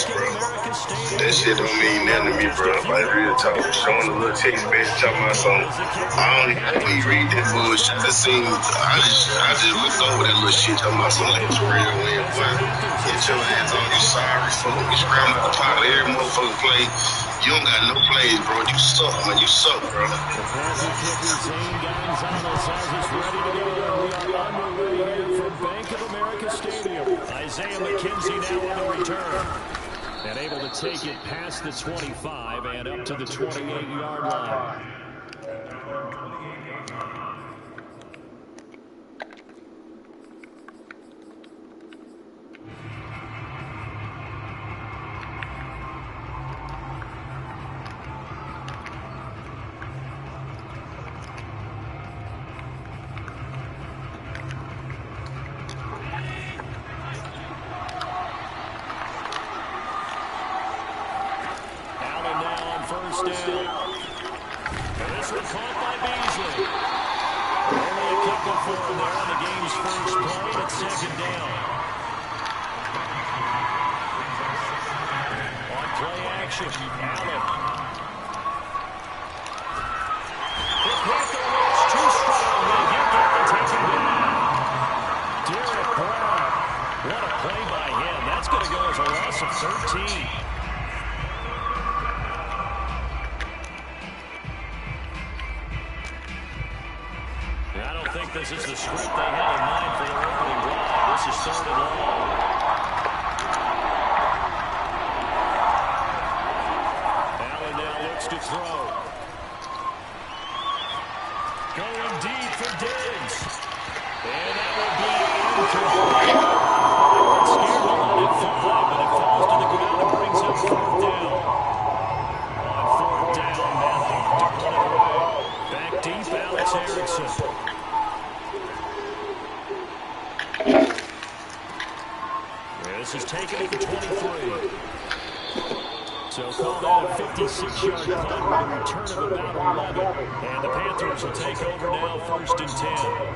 face, bro. That shit don't mean nothing to me, bro. Like, real talk. Showing a little text message talking about something. I don't even read that bullshit. I just looked over that little shit talking about some like Tirrell win, boy. Get your ass on. You sorry, fuck. You scramble the pot of every motherfucking play. You don't got no plays, bro. You suck, man. You suck, bro. The passing kicker, Zane Gonzalez, has us ready to go. We are underway here from Bank of America Stadium. Isaiah McKenzie now on the return. And able to take it past the 25 and up to the 28-yard line. First down. And this one caught by Beasley. Only a couple for him there on the game's first play. It's second down. On play action, Allen. The Panther looks too strong. They get there and take him down. Derek Brown. What a play by him. That's going to go as a loss of 13. This is the script they had in mind for their opening drive. This is third and long. Allen now looks to throw. Going deep for Diggs. And that will be incomplete. Scared to let it fly, but it falls to the ground and brings up fourth down. On fourth down, Matthew. Back deep, Alex Erickson. This is taken at the 23. So called out a 56-yard punt with a return of about 11. And the Panthers will take over now, first and 10.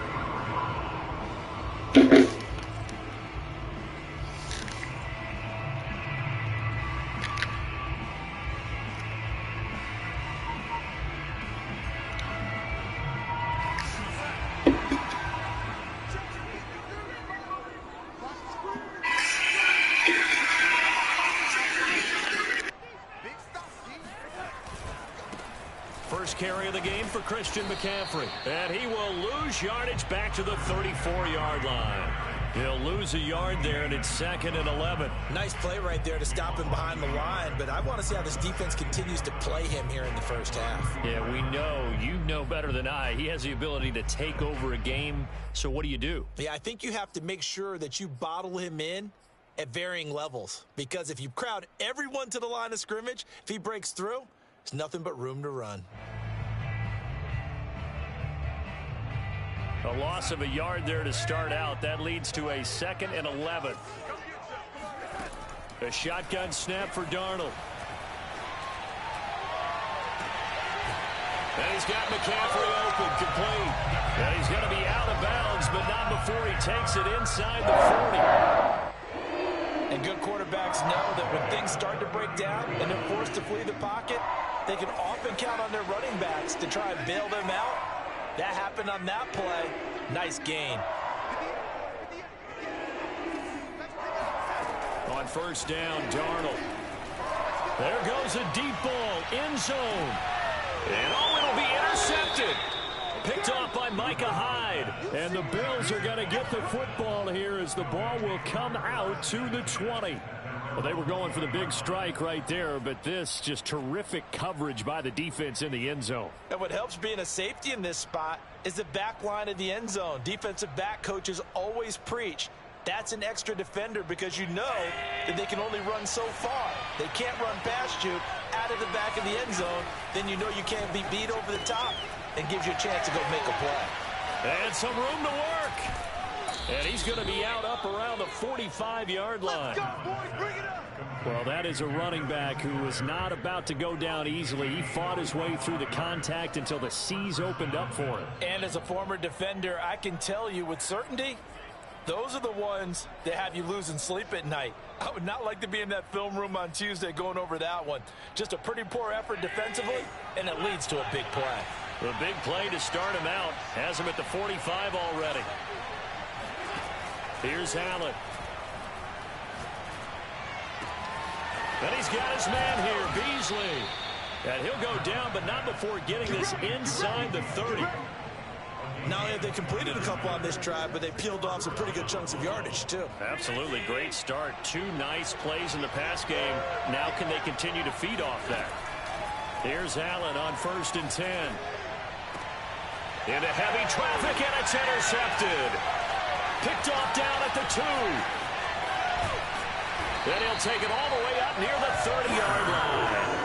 First carry of the game for Christian McCaffrey. And he will lose yardage back to the 34-yard line. He'll lose a yard there, and it's second and 11. Nice play right there to stop him behind the line, but I want to see how this defense continues to play him here in the first half. Yeah, we know. You know better than I. He has the ability to take over a game, so what do you do? Yeah, I think you have to make sure that you bottle him in at varying levels, because if you crowd everyone to the line of scrimmage, if he breaks through, there's nothing but room to run. A loss of a yard there to start out. That leads to a second and 11. A shotgun snap for Darnold. And he's got McCaffrey open, complete. And he's going to be out of bounds, but not before he takes it inside the 40. And good quarterbacks know that when things start to break down and they're forced to flee the pocket, they can often count on their running backs to try and bail them out. That happened on that play. Nice gain. On first down, Darnold. There goes a deep ball, end zone. And oh, it'll be intercepted. Picked off by Micah Hyde. And the Bills are going to get the football here as the ball will come out to the 20. Well, they were going for the big strike right there, but this just terrific coverage by the defense in the end zone. And what helps being a safety in this spot is the back line of the end zone. Defensive back coaches always preach. That's an extra defender because you know that they can only run so far. They can't run past you out of the back of the end zone. Then you know you can't be beat over the top and gives you a chance to go make a play. And some room to work. And he's going to be out up around the 45-yard line. Let's go, boys. Bring it up. Well, that is a running back who was not about to go down easily. He fought his way through the contact until the C's opened up for him. And as a former defender, I can tell you with certainty, Those are the ones that have you losing sleep at night. I would not like to be in that film room on Tuesday going over that one. Just a pretty poor effort defensively, and it leads to a big play. The big play to start him out. Has him at the 45 already. Here's Allen. And he's got his man here, Beasley. And he'll go down, but not before getting this inside the 30. Not only have they completed a couple on this drive, but they peeled off some pretty good chunks of yardage, too. Absolutely. Great start. 2 nice plays in the pass game. Now can they continue to feed off that? Here's Allen on 1st and 10. Into heavy traffic, and it's intercepted. Picked off down at the 2. Then he'll take it all the way up near the 30-yard line.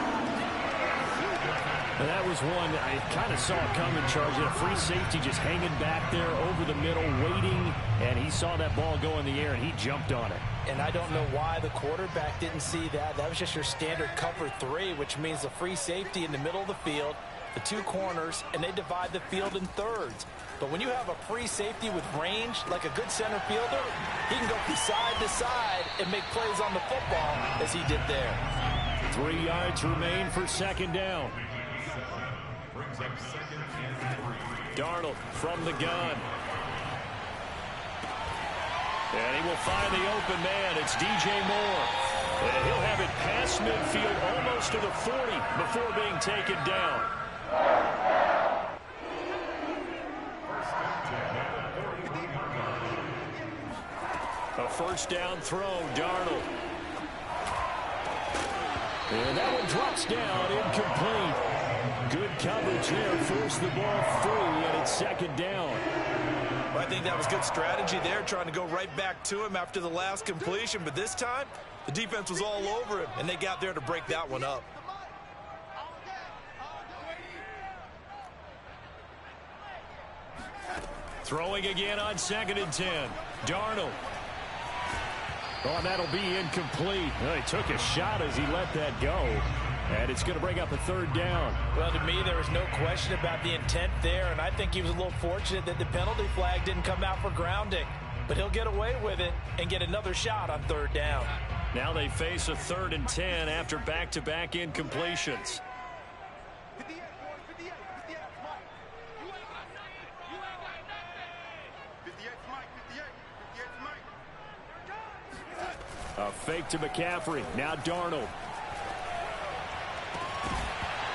And that was one I kind of saw it coming, Charles. A free safety just hanging back there over the middle, waiting, and he saw that ball go in the air, and he jumped on it. And I don't know why the quarterback didn't see that. That was just your standard cover 3, which means the free safety in the middle of the field, the 2 corners, and they divide the field in thirds. But when you have a free safety with range, like a good center fielder, he can go from side to side and make plays on the football as he did there. 3 yards remain for 2nd down. Darnold from the gun. And he will find the open man. It's DJ Moore. And he'll have it past midfield almost to the 40 before being taken down. A 1st down throw, Darnold. And that one drops down, incomplete. Good coverage there, forced the ball free, and it's 2nd down. Well, I think that was good strategy there, trying to go right back to him after the last completion. But this time, the defense was all over him, and they got there to break that one up. Throwing again on 2nd and 10. Darnold. Oh, and that'll be incomplete. Well, he took a shot as he let that go. And it's going to bring up a 3rd down. Well, to me, there was no question about the intent there, and I think he was a little fortunate that the penalty flag didn't come out for grounding. But he'll get away with it and get another shot on 3rd down. Now they face a 3rd and 10 after back-to-back incompletions. A fake to McCaffrey. Now Darnold.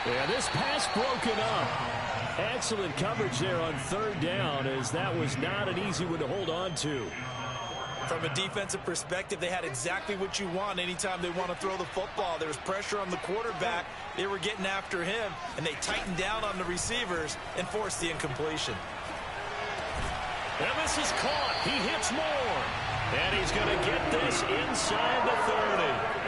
And this pass broken up. Excellent coverage there on 3rd down, as that was not an easy one to hold on to. From a defensive perspective, they had exactly what you want anytime they want to throw the football. There was pressure on the quarterback. They were getting after him, and they tightened down on the receivers and forced the incompletion. And this is caught. He hits Moore. And he's going to get this inside the 30.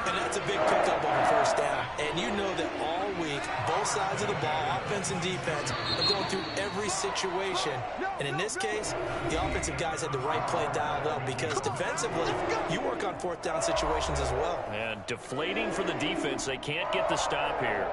And that's a big pickup on 1st down. And you know that all week, both sides of the ball, offense and defense, are going through every situation. And in this case, the offensive guys had the right play dialed up, because defensively, you work on 4th down situations as well. And deflating for the defense. They can't get the stop here.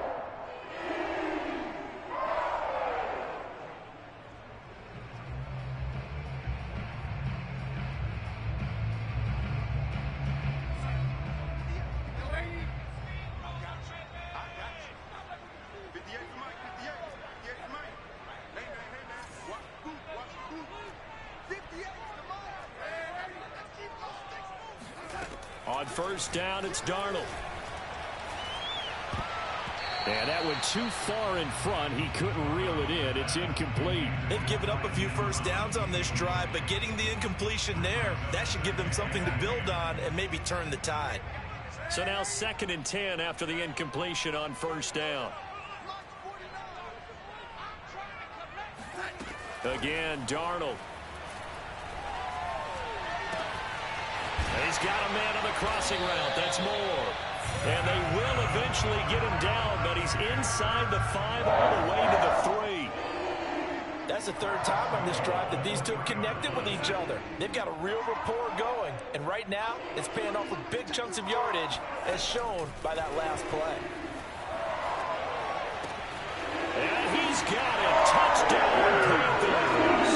On 1st down, it's Darnold. And that went too far in front. He couldn't reel it in. It's incomplete. They've given up a few 1st downs on this drive, but getting the incompletion there, that should give them something to build on and maybe turn the tide. So now 2nd and 10 after the incompletion on 1st down. Again, Darnold. He's got a man on the crossing route. That's Moore. And they will eventually get him down, but he's inside the 5 all the way to the 3. That's the 3rd time on this drive that these two have connected with each other. They've got a real rapport going. And right now, it's paying off with big chunks of yardage, as shown by that last play. And he's got it. Touchdown, Panthers.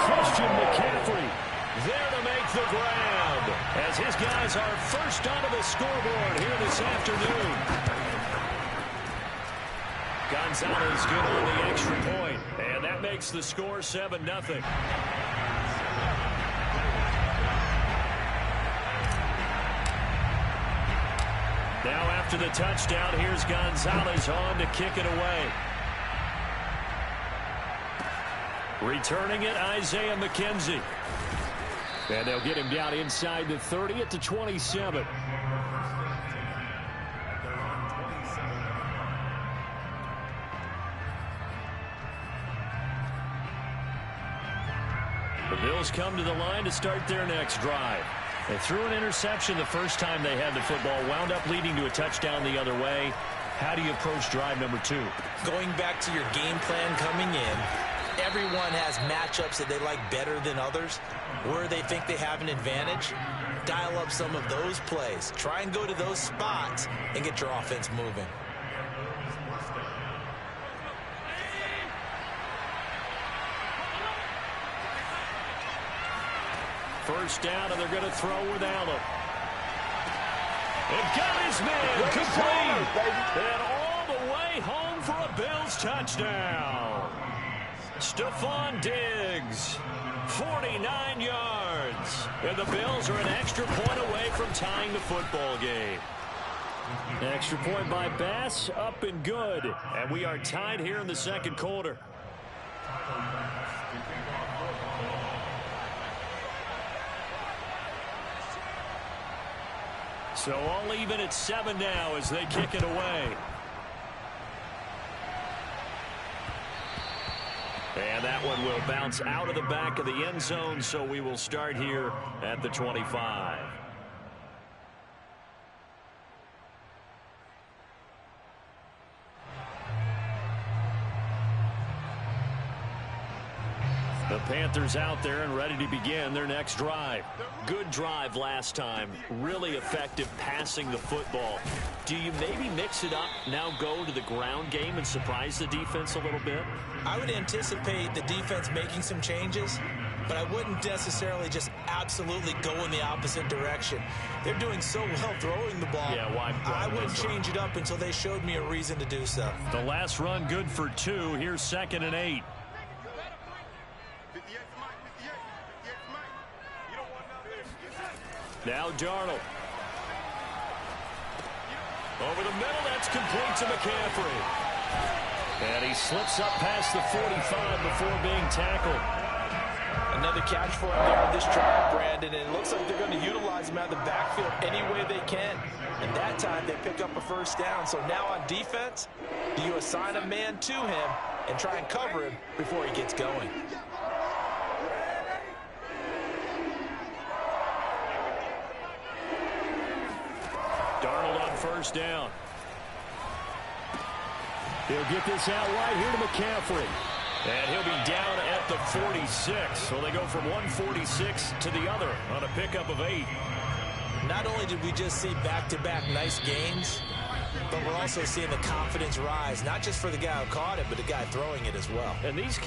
Christian McCaffrey the ground as his guys are first onto the scoreboard here this afternoon. Gonzalez good on the extra point, and that makes the score 7-0. Now after the touchdown, here's Gonzalez on to kick it away. Returning it, Isaiah McKenzie. And they'll get him down inside the 30 at the 27. The Bills come to the line to start their next drive. They threw an interception the first time they had the football, wound up leading to a touchdown the other way. How do you approach drive number 2? Going back to your game plan coming in, everyone has matchups that they like better than others. Where they think they have an advantage, dial up some of those plays. Try and go to those spots and get your offense moving. First down, and they're going to throw with Allen. And got his man complete. And all the way home for a Bills touchdown. Stephon Diggs, 49 yards. And the Bills are an extra point away from tying the football game. An extra point by Bass, up and good. And we are tied here in the second quarter. So all even at 7 now as they kick it away. And that one will bounce out of the back of the end zone, so we will start here at the 25. The Panthers out there and ready to begin their next drive. Good drive last time. Really effective passing the football. Do you maybe mix it up, now go to the ground game and surprise the defense a little bit? I would anticipate the defense making some changes, but I wouldn't necessarily just absolutely go in the opposite direction. They're doing so well throwing the ball. Yeah, why I wouldn't change it up until they showed me a reason to do so. The last run good for 2. Here's 2nd and 8. Now Darnold. Over the middle, that's complete to McCaffrey. And he slips up past the 45 before being tackled. Another catch for him there on this drive, Brandon, and it looks like they're going to utilize him out of the backfield any way they can. And that time they pick up a first down. So now on defense, do you assign a man to him and try and cover him before he gets going? Darnold on first down. He'll get this out right here to McCaffrey. And he'll be down at the 46. So they go from 146 to the other on a pickup of 8. Not only did we just see back-to-back nice gains, but we're also seeing the confidence rise, not just for the guy who caught it, but the guy throwing it as well. And these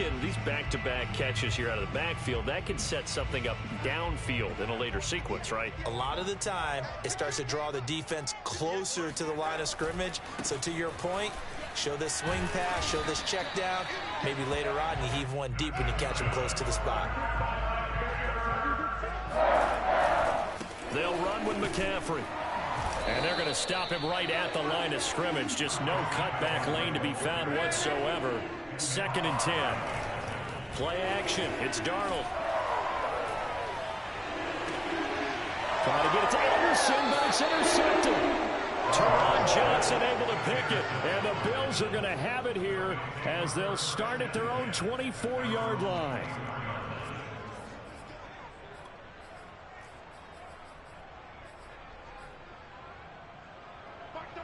back-to-back catches here out of the backfield, that can set something up downfield in a later sequence, right? A lot of the time, it starts to draw the defense closer to the line of scrimmage. So to your point, show this swing pass, show this check down. Maybe later on you heave one deep when you catch him close to the spot. They'll run with McCaffrey. And they're going to stop him right at the line of scrimmage. Just no cutback lane to be found whatsoever. 2nd and 10. Play action. It's Darnold. Trying to get it to Anderson, but it's intercepted. Tirrell Johnson able to pick it. And the Bills are going to have it here as they'll start at their own 24-yard line.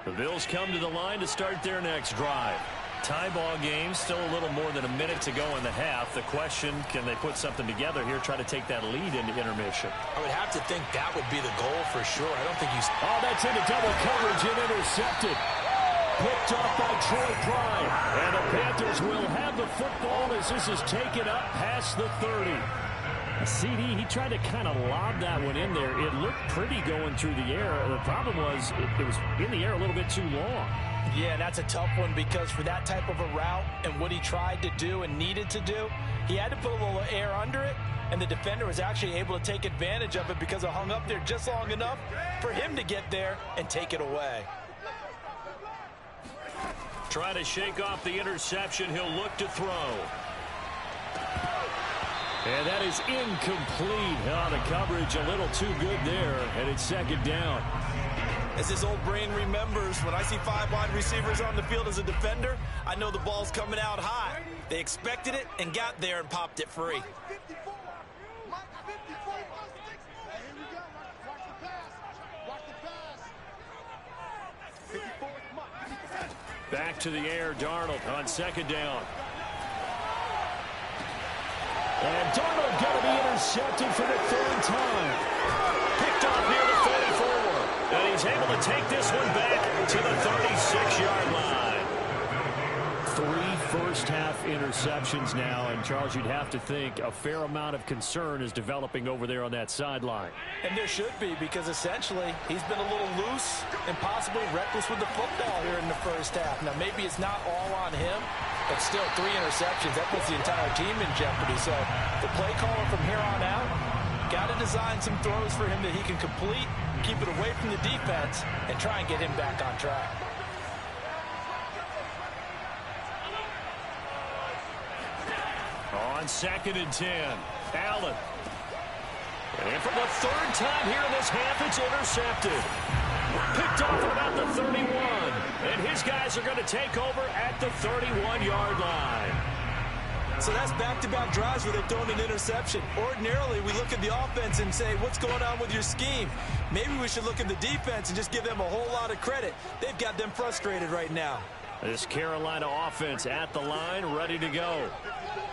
The Bills come to the line to start their next drive. Tie ball game, still a little more than a minute to go in the half. The question, can they put something together here, try to take that lead into intermission? I would have to think that would be the goal for sure. I don't think you... Oh, that's into double coverage and intercepted. Picked off by Troy Prime. And the Panthers will have the football as this is taken up past the 30. CD, he tried to kind of lob that one in there. It looked pretty going through the air. The problem was it was in the air a little bit too long. Yeah, that's a tough one because for that type of a route and what he tried to do and needed to do, he had to put a little air under it, and the defender was actually able to take advantage of it because it hung up there just long enough for him to get there and take it away. Trying to shake off the interception. He'll look to throw. And that is incomplete. Oh, the coverage a little too good there, and it's second down. As his old brain remembers, when I see 5 wide receivers on the field as a defender, I know the ball's coming out high. They expected it and got there and popped it free. Back to the air, Darnold on second down. And Darnold going to be intercepted for the 3rd time. Picked off near the 44. And he's able to take this one back to the 36-yard line. 3 first-half interceptions now. And, Charles, you'd have to think a fair amount of concern is developing over there on that sideline. And there should be, because essentially he's been a little loose and possibly reckless with the football here in the first half. Now, maybe it's not all on him, but still 3 interceptions. That puts the entire team in jeopardy. So the play caller from here on out got to design some throws for him that he can complete, keep it away from the defense, and try and get him back on track. On 2nd and 10, Allen. And for the 3rd time here in this half, it's intercepted. Picked off at about the 31. And his guys are going to take over at the 31-yard line. So that's back-to-back drives where they've thrown an interception. Ordinarily, we look at the offense and say, what's going on with your scheme? Maybe we should look at the defense and just give them a whole lot of credit. They've got them frustrated right now. This Carolina offense at the line, ready to go.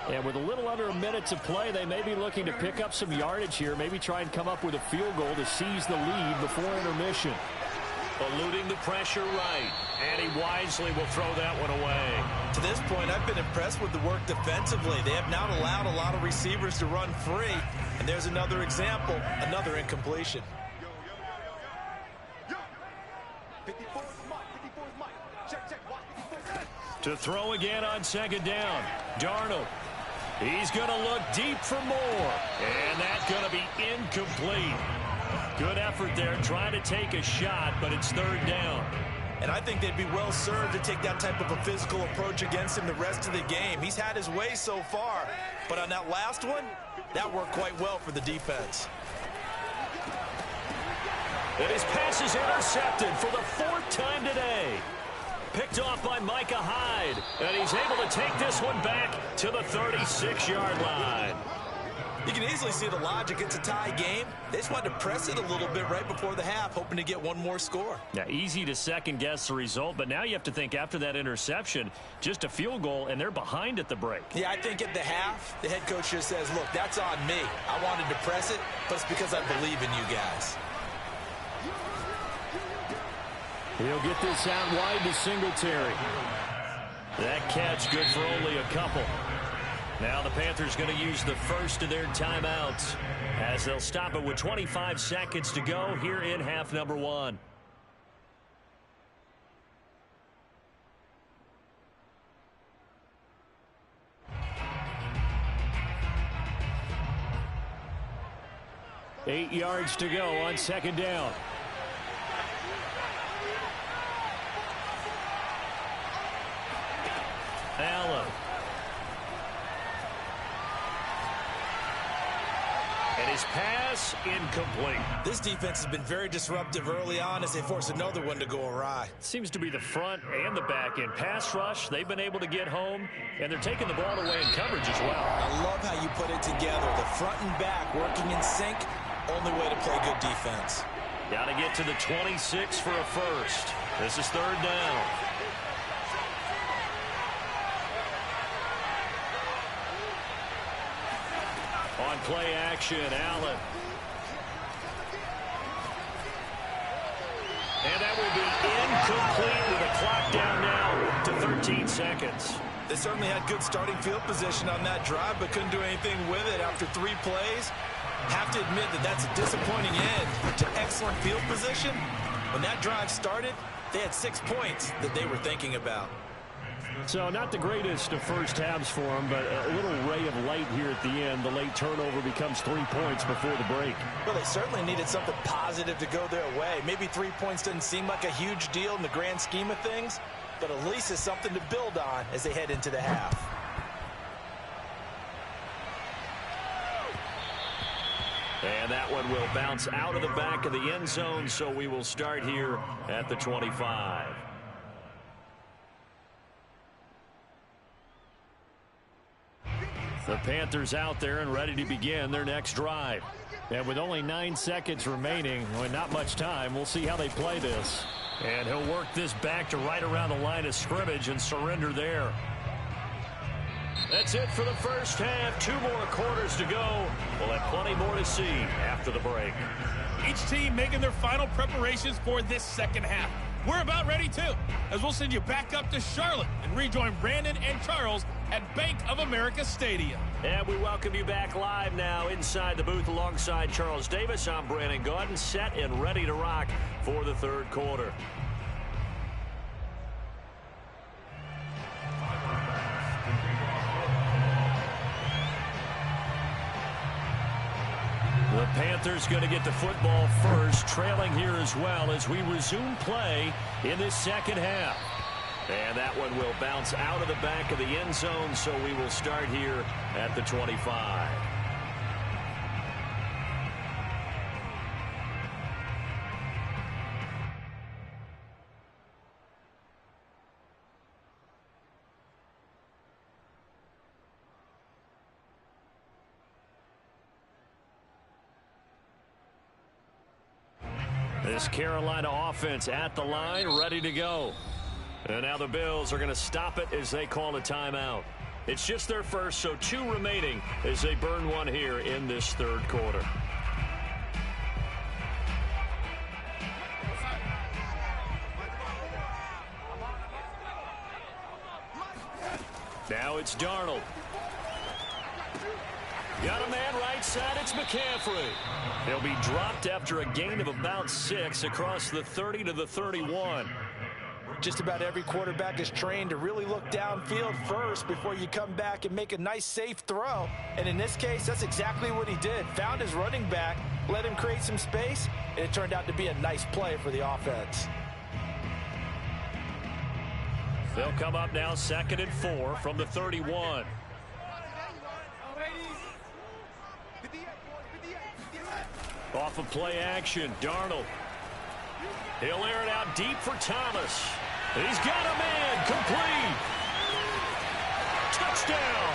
And with a little under a minute to play, they may be looking to pick up some yardage here, maybe try and come up with a field goal to seize the lead before intermission. Eluding the pressure right, and he wisely will throw that one away. To this point, I've been impressed with the work defensively. They have not allowed a lot of receivers to run free, and there's another example, another incompletion. To throw again on 2nd down, Darnold. He's going to look deep for more, and that's going to be incomplete. Good effort there, trying to take a shot, but it's 3rd down. And I think they'd be well served to take that type of a physical approach against him the rest of the game. He's had his way so far, but on that last one, that worked quite well for the defense. And his pass is intercepted for the 4th time today. Picked off by Micah Hyde, and he's able to take this one back to the 36-yard line. You can easily see the logic. It's a tie game. They just wanted to press it a little bit right before the half, hoping to get one more score. Yeah, easy to second-guess the result, but now you have to think after that interception, just a field goal, and they're behind at the break. Yeah, I think at the half, the head coach just says, look, that's on me. I wanted to press it, but it's because I believe in you guys. He'll get this out wide to Singletary. That catch good for only a couple. Now the Panthers going to use the first of their timeouts as they'll stop it with 25 seconds to go here in half number 1. Eight yards to go on 2nd down. Allen. And his pass incomplete. This defense has been very disruptive early on as they force another one to go awry. Seems to be the front and the back end. Pass rush, they've been able to get home, and they're taking the ball away in coverage as well. I love how you put it together. The front and back working in sync, only way to play good defense. Got to get to the 26 for a first. This is 3rd down. On play action, Allen. And that will be incomplete with a clock down now to 13 seconds. They certainly had good starting field position on that drive, but couldn't do anything with it after 3 plays. Have to admit that that's a disappointing end to excellent field position. When that drive started, they had 6 points that they were thinking about. So not the greatest of first halves for them, but a little ray of light here at the end. The late turnover becomes 3 points before the break. Well, they certainly needed something positive to go their way. Maybe 3 points doesn't seem like a huge deal in the grand scheme of things, but at least it's something to build on as they head into the half. And that one will bounce out of the back of the end zone, so we will start here at the 25. The Panthers out there and ready to begin their next drive. And with only 9 seconds remaining, well, not much time, we'll see how they play this. And he'll work this back to right around the line of scrimmage and surrender there. That's it for the first half. 2 more quarters to go. We'll have plenty more to see after the break. Each team making their final preparations for this second half. We're about ready, too, as we'll send you back up to Charlotte and rejoin Brandon and Charles at Bank of America Stadium. And we welcome you back live now inside the booth alongside Charles Davis. I'm Brandon Gaudin, set and ready to rock for the third quarter. The Panthers going to get the football first, trailing here as well as we resume play in this second half. And that one will bounce out of the back of the end zone, so we will start here at the 25. This Carolina offense at the line, ready to go. And now the Bills are going to stop it as they call a timeout. It's just their first, so 2 remaining as they burn one here in this third quarter. Now it's Darnold. Got a man right side, it's McCaffrey. He'll be dropped after a gain of about 6 across the 30 to the 31. Just about every quarterback is trained to really look downfield first before you come back and make a nice, safe throw. And in this case, that's exactly what he did. Found his running back, let him create some space, and it turned out to be a nice play for the offense. They'll come up now 2nd and 4 from the 31. Off of play action, Darnold. He'll air it out deep for Thomas. He's got a man, complete. Touchdown.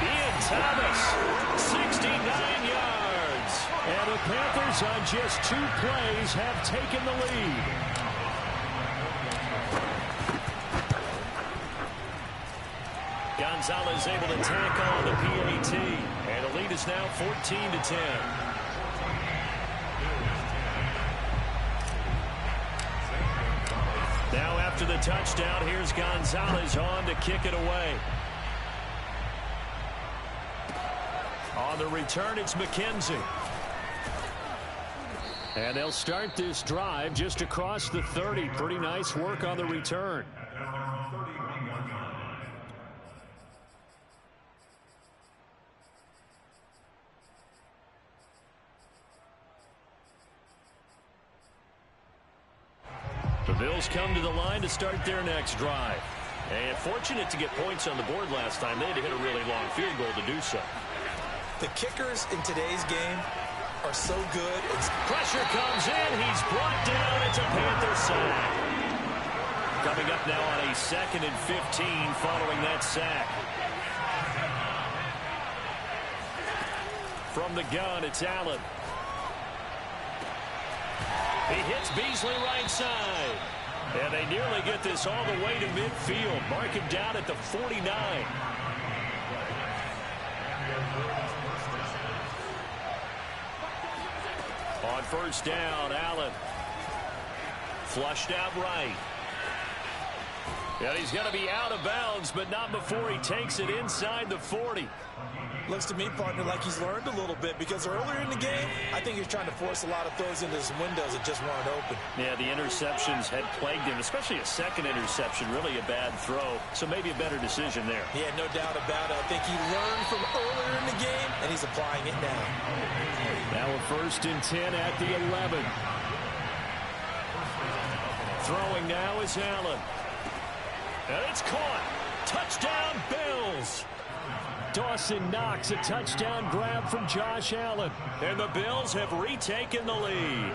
Ian Thomas, 69 yards. And the Panthers on just 2 plays have taken the lead. Gonzalez able to tack on the PAT. And the lead is now 14-10. Now after the touchdown, here's Gonzalez on to kick it away. On the return, it's McKenzie. And they'll start this drive just across the 30. Pretty nice work on the return. The Bills come to the line to start their next drive. And fortunate to get points on the board last time. They had to hit a really long field goal to do so. The kickers in today's game are so good. Pressure comes in. He's brought down. It's a Panther sack. Coming up now on a 2nd and 15 following that sack. From the gun, it's Allen. He hits Beasley right side. And they nearly get this all the way to midfield. Mark him down at the 49. On first down, Allen. Flushed out right. And he's going to be out of bounds, but not before he takes it inside the 40. Looks to me, partner, like he's learned a little bit because earlier in the game, I think he was trying to force a lot of throws into some windows that just weren't open. Yeah, the interceptions had plagued him, especially a second interception, really a bad throw. So maybe a better decision there. Yeah, no doubt about it. I think he learned from earlier in the game, and he's applying it now. Now a 1st and 10 at the 11. Throwing now is Allen. And it's caught. Touchdown, Bills. Dawson Knox, a touchdown grab from Josh Allen. And the Bills have retaken the lead.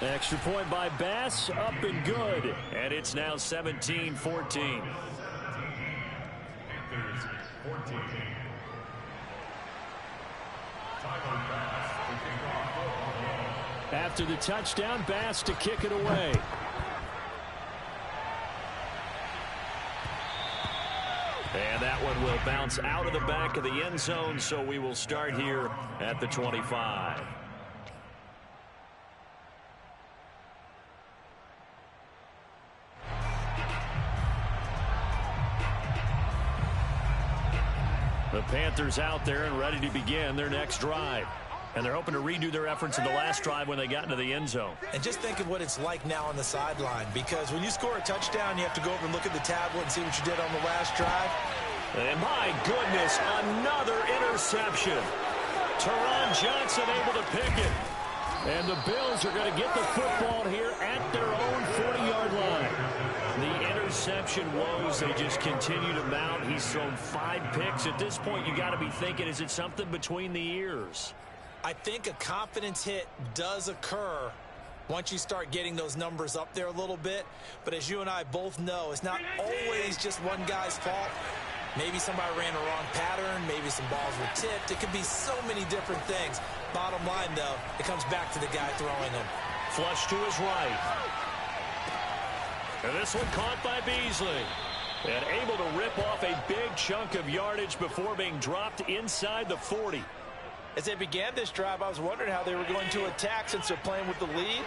Extra point by Bass, up and good. And it's now 17-14. After the touchdown, Bass to kick it away. And that one will bounce out of the back of the end zone, so we will start here at the 25. The Panthers out there and ready to begin their next drive. And they're hoping to redo their efforts in the last drive when they got into the end zone. And just think of what it's like now on the sideline, because when you score a touchdown, you have to go over and look at the tablet and see what you did on the last drive. And my goodness, another interception. Tirrell Johnson able to pick it. And the Bills are going to get the football here at their own 40-yard line. The interception woes, they just continue to mount. He's thrown 5 picks. At this point, you got to be thinking, is it something between the ears? I think a confidence hit does occur once you start getting those numbers up there a little bit. But as you and I both know, it's not always just one guy's fault. Maybe somebody ran a wrong pattern. Maybe some balls were tipped. It could be so many different things. Bottom line, though, it comes back to the guy throwing them. Flush to his right. And this one caught by Beasley. And able to rip off a big chunk of yardage before being dropped inside the 40. As they began this drive, I was wondering how they were going to attack since they're playing with the lead.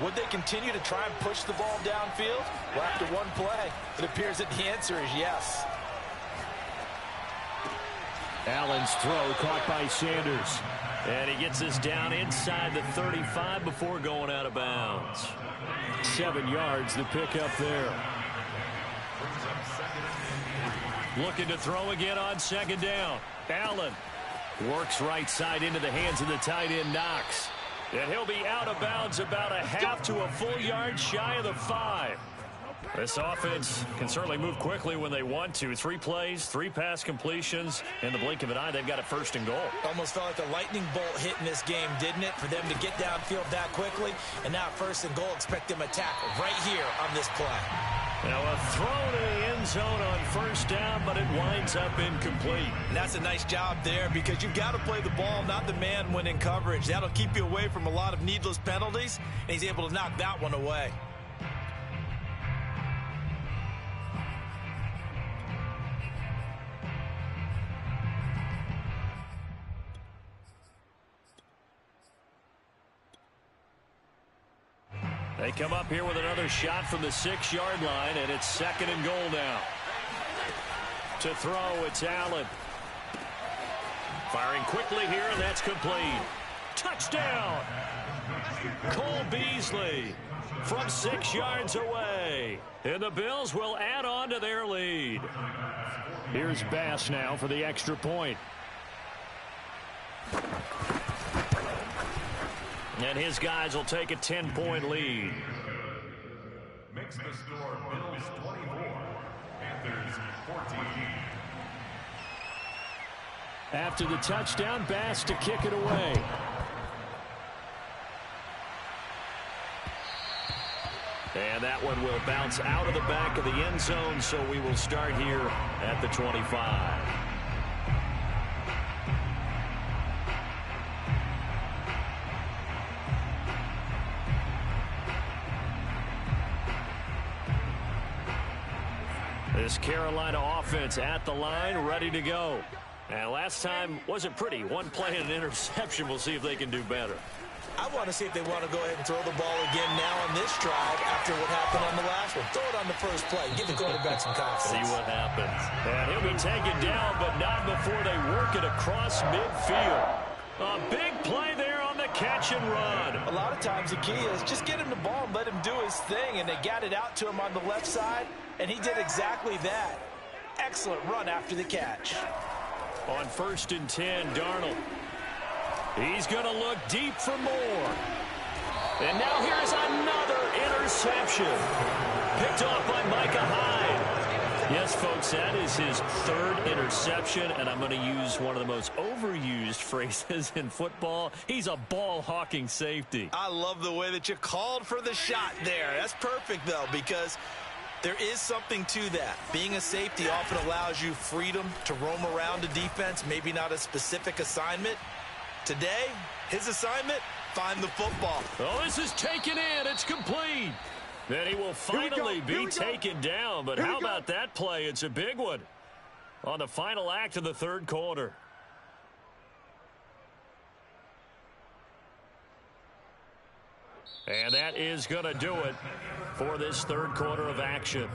Would they continue to try and push the ball downfield? Well, after one play, it appears that the answer is yes. Allen's throw caught by Sanders. And he gets us down inside the 35 before going out of bounds. 7 yards, the pickup there. Looking to throw again on 2nd down. Allen works right side into the hands of the tight end Knox. And he'll be out of bounds about a half to a full yard shy of the 5. This offense can certainly move quickly when they want to. 3 plays, 3 pass completions. In the blink of an eye, they've got a 1st and goal. Almost felt like a lightning bolt hit in this game, didn't it? For them to get downfield that quickly. And now 1st and goal, expect them to tackle right here on this play. Now a throw to the end zone on 1st down, but it winds up incomplete. And that's a nice job there because you've got to play the ball, not the man when in coverage. That'll keep you away from a lot of needless penalties, and he's able to knock that one away. They come up here with another shot from the 6-yard line, and it's 2nd and goal now. To throw, it's Allen. Firing quickly here, and that's complete. Touchdown! Cole Beasley from 6 yards away. And the Bills will add on to their lead. Here's Bass now for the extra point. And his guys will take a 10-point lead. Makes the score Bills 24, Panthers 14. After the touchdown, Bass to kick it away. And that one will bounce out of the back of the end zone, so we will start here at the 25. This Carolina offense at the line, ready to go. And last time wasn't pretty. One play and an interception. We'll see if they can do better. I want to see if they want to go ahead and throw the ball again now on this drive after what happened on the last one. Throw it on the first play. Give the quarterback some confidence. See what happens. And he'll be taken down, but not before they work it across midfield. A big play there on the catch and run. A lot of times the key is just get him the ball and let him do his thing, and they got it out to him on the left side, and he did exactly that. Excellent run after the catch. On 1st and 10, Darnold. He's going to look deep for more. And now here's another interception. Picked off by Micah Hyde. Yes, folks, that is his 3rd interception, and I'm going to use one of the most overused phrases in football. He's a ball-hawking safety. I love the way that you called for the shot there. That's perfect, though, because there is something to that. Being a safety often allows you freedom to roam around the defense, maybe not a specific assignment. Today, his assignment, find the football. Oh, this is taken in. It's complete. Then he will finally be taken down. But how about that play? It's a big one on the final act of the 3rd quarter. And that is going to do it for this 3rd quarter of action.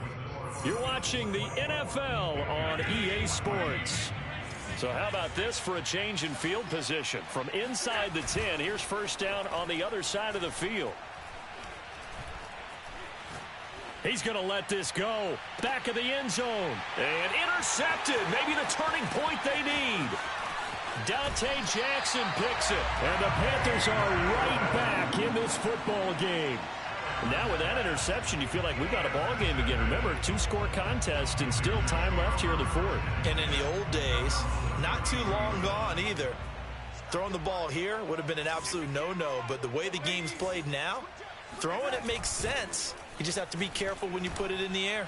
You're watching the NFL on EA Sports. So how about this for a change in field position? From inside the 10, here's 1st down on the other side of the field. He's going to let this go. Back of the end zone. And intercepted. Maybe the turning point they need. Dante Jackson picks it. And the Panthers are right back in this football game. Now with that interception, you feel like we've got a ball game again. Remember, 2-score contest and still time left here in the 4th. And in the old days, not too long gone either, throwing the ball here would have been an absolute no-no. But the way the game's played now, throwing it makes sense. You just have to be careful when you put it in the air.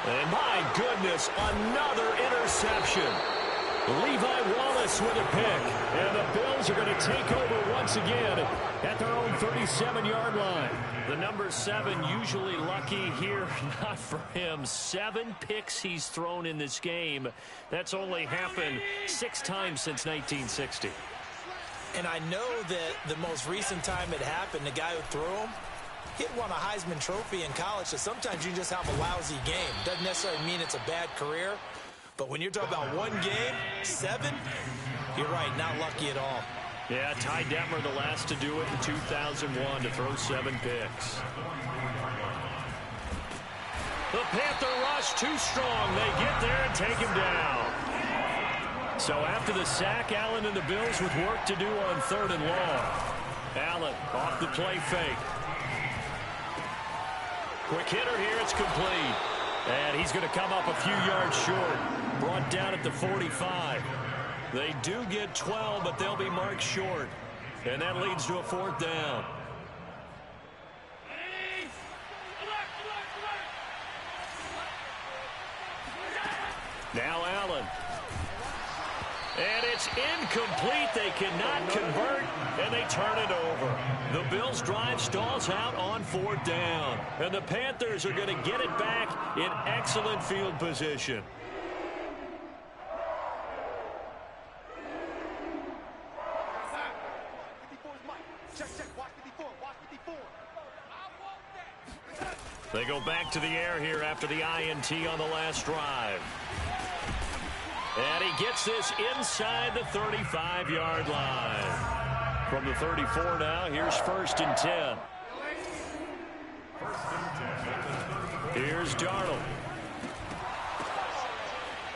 And my goodness, another interception. Levi Wallace with a pick. And the Bills are going to take over once again at their own 37-yard line. The number 7 usually lucky here. Not for him. 7 picks he's thrown in this game. That's only happened 6 times since 1960. And I know that the most recent time it happened, the guy who threw him, he had won a Heisman Trophy in college, so sometimes you just have a lousy game. Doesn't necessarily mean it's a bad career. But when you're talking about one game, 7, you're right, not lucky at all. Yeah, Ty Detmer, the last to do it in 2001, to throw 7 picks. The Panther rush too strong. They get there and take him down. So after the sack, Allen and the Bills with work to do on 3rd and long. Allen off the play fake. Quick hitter here, it's complete. And he's going to come up a few yards short. Brought down at the 45. They do get 12, but they'll be marked short. And that leads to a 4th down. Now Allen. And it's incomplete. They cannot convert, and they turn it over. The Bills' drive stalls out on 4th down. And the Panthers are going to get it back in excellent field position. They go back to the air here after the INT on the last drive. And he gets this inside the 35-yard line. From the 34 now, here's 1st and 10. Here's Darnold.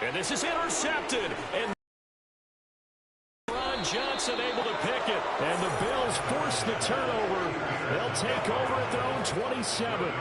And this is intercepted. And Ron Johnson able to pick it. And the Bills force the turnover. They'll take over at their own 27.